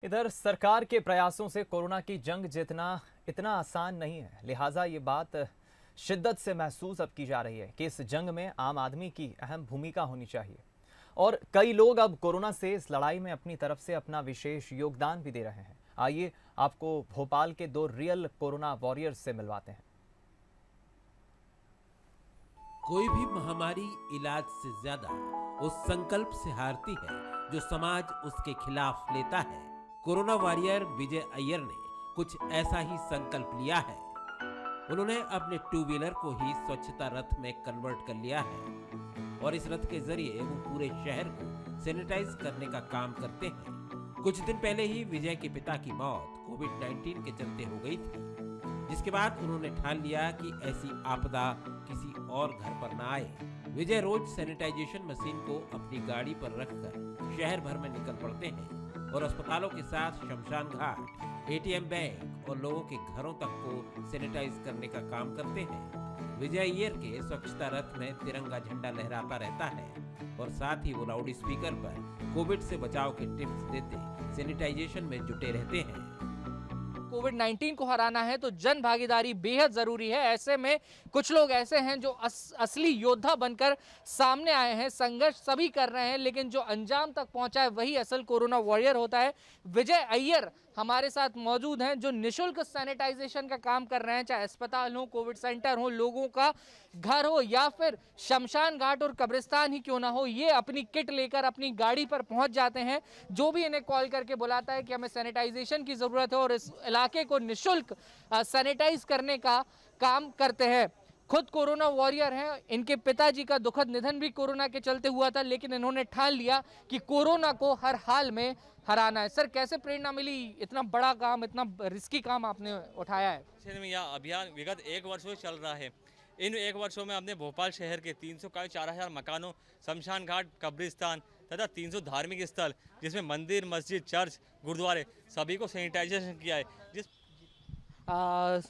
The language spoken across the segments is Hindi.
इधर सरकार के प्रयासों से कोरोना की जंग जीतना इतना आसान नहीं है। लिहाजा ये बात शिद्दत से महसूस अब की जा रही है कि इस जंग में आम आदमी की अहम भूमिका होनी चाहिए और कई लोग अब कोरोना से इस लड़ाई में अपनी तरफ से अपना विशेष योगदान भी दे रहे हैं। आइए आपको भोपाल के दो रियल कोरोना वॉरियर्स से मिलवाते हैं। कोई भी महामारी इलाज से ज्यादा उस संकल्प से हारती है जो समाज उसके खिलाफ लेता है। कोरोना वॉरियर विजय अय्यर ने कुछ ऐसा ही संकल्प लिया है। उन्होंने अपने टू व्हीलर को ही स्वच्छता रथ में कन्वर्ट कर लिया है और इस रथ के जरिए वो पूरे शहर को सैनिटाइज करने का काम करते हैं। कुछ दिन पहले ही विजय के पिता की मौत कोविड-19 के चलते हो गई थी, जिसके बाद उन्होंने ठान लिया कि ऐसी आपदा किसी और घर पर न आए। विजय रोज सैनिटाइजेशन मशीन को अपनी गाड़ी पर रखकर शहर भर में निकल पड़ते हैं और अस्पतालों के साथ शमशान घाट, एटीएम बैंक और लोगों के घरों तक को सैनिटाइज करने का काम करते हैं। विजय अय्यर के स्वच्छता रथ में तिरंगा झंडा लहराता रहता है और साथ ही वो लाउड स्पीकर पर कोविड से बचाव के टिप्स देते सैनिटाइजेशन में जुटे रहते हैं। कोविड-19 को हराना है तो जन भागीदारी बेहद जरूरी है। ऐसे में कुछ लोग ऐसे हैं जो असली योद्धा बनकर सामने आए हैं। संघर्ष सभी कर रहे हैं, लेकिन जो अंजाम तक पहुंचा है वही असल कोरोना वॉरियर होता है। विजय अय्यर हमारे साथ मौजूद हैं जो निःशुल्क सैनिटाइजेशन का काम कर रहे हैं, चाहे अस्पताल हो, कोविड सेंटर हो, लोगों का घर हो या फिर शमशान घाट और कब्रिस्तान ही क्यों ना हो, ये अपनी किट लेकर अपनी गाड़ी पर पहुंच जाते हैं। जो भी इन्हें कॉल करके बुलाता है कि हमें सैनिटाइजेशन की जरूरत है और इस इलाके को निःशुल्क सैनिटाइज करने का काम करते हैं। खुद कोरोना वॉरियर हैं। इनके पिताजी का दुखद निधन भी कोरोना के चलते हुआ था, लेकिन इन्होंने ठान लिया कि कोरोना को हर हाल में हराना है। सर, कैसे प्रेरणा मिली? इतना बड़ा काम, इतना रिस्की काम आपने उठाया है। यह अभियान विगत 1 वर्ष से चल रहा है। इन 1 वर्षों में हमने भोपाल शहर के 4,000 मकानों, शमशान घाट, कब्रिस्तान तथा 300 धार्मिक स्थल, जिसमें मंदिर, मस्जिद, चर्च, गुरुद्वारे, सभी को सैनिटाइजेशन किया है।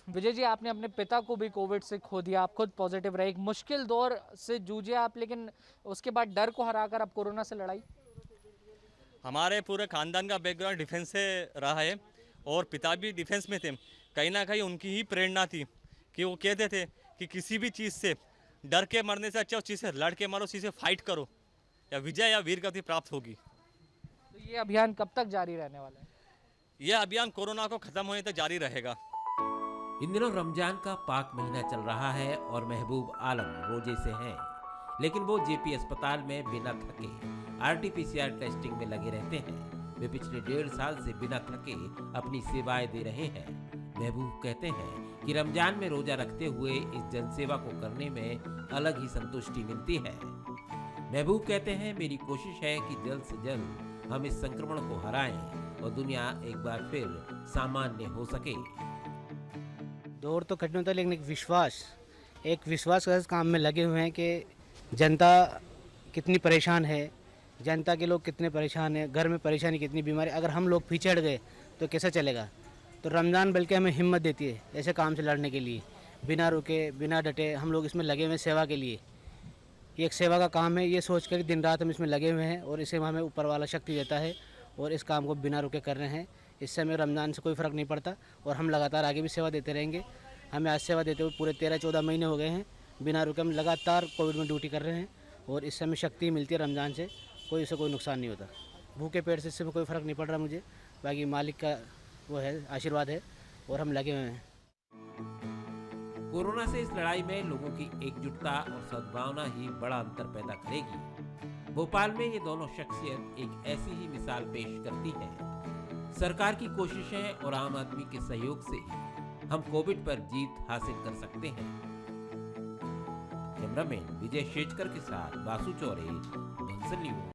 विजय जी, आपने अपने पिता को भी कोविड से खो दिया, आप खुद पॉजिटिव रहे, एक मुश्किल दौर से जूझे आप, लेकिन उसके बाद डर को हराकर अब कोरोना से लड़ाई। हमारे पूरे खानदान का बैकग्राउंड डिफेंस से रहा है और पिता भी डिफेंस में थे। कहीं ना कहीं उनकी ही प्रेरणा थी कि वो कहते थे कि किसी भी चीज़ से डर के मरने से अच्छा उस चीज़ से लड़ के मरो, उस चीज़ से फाइट करो, या विजय या वीर गति प्राप्त होगी। तो ये अभियान कब तक जारी रहने वाला है? यह अभियान कोरोना को खत्म होने तक जारी रहेगा। इन दिनों रमजान का पाक महीना चल रहा है और महबूब आलम रोजे से हैं, लेकिन वो जेपी अस्पताल में बिना थके आरटीपीसीआर टेस्टिंग में लगे रहते हैं। वे पिछले 1.5 साल से बिना थके अपनी सेवाएं दे रहे हैं। महबूब कहते हैं कि रमजान में रोजा रखते हुए इस जनसेवा को करने में अलग ही संतुष्टि मिलती है। महबूब कहते हैं, मेरी कोशिश है कि जल्द से जल्द हम इस संक्रमण को हराएं और दुनिया एक बार फिर सामान्य हो सके। दौर तो कठिन होता है, लेकिन एक विश्वास का काम में लगे हुए हैं कि जनता कितनी परेशान है, जनता के लोग कितने परेशान हैं, घर में परेशानी कितनी, बीमारी, अगर हम लोग पिछड़ गए तो कैसा चलेगा। तो रमज़ान बल्कि हमें हिम्मत देती है ऐसे काम से लड़ने के लिए। बिना रुके, बिना डटे हम लोग इसमें लगे हुए हैं सेवा के लिए। ये एक सेवा का काम है, ये सोच कर दिन रात हम इसमें लगे हुए हैं और इसे हमें ऊपर वाला शक्ति देता है और इस काम को बिना रुके कर रहे हैं। इससे हमें रमज़ान से कोई फ़र्क नहीं पड़ता और हम लगातार आगे भी सेवा देते रहेंगे। हमें आज सेवा देते हुए पूरे 13-14 महीने हो गए हैं। बिना रुके हम लगातार कोविड में ड्यूटी कर रहे हैं और इससे हमें शक्ति मिलती है। रमज़ान से कोई नुकसान नहीं होता। भूखे पेट से इससे कोई फ़र्क नहीं पड़ रहा मुझे, बाकी मालिक का वो है, आशीर्वाद है और हम लगे हुए हैं। कोरोना से इस लड़ाई में लोगों की एकजुटता और सद्भावना ही बड़ा अंतर पैदा करेगी। भोपाल में ये दोनों शख्सियत एक ऐसी ही मिसाल पेश करती है। सरकार की कोशिशें और आम आदमी के सहयोग से ही हम कोविड पर जीत हासिल कर सकते हैं। कैमरामैन विजय शेजकर के साथ बासु चौरे, बंसल न्यूज।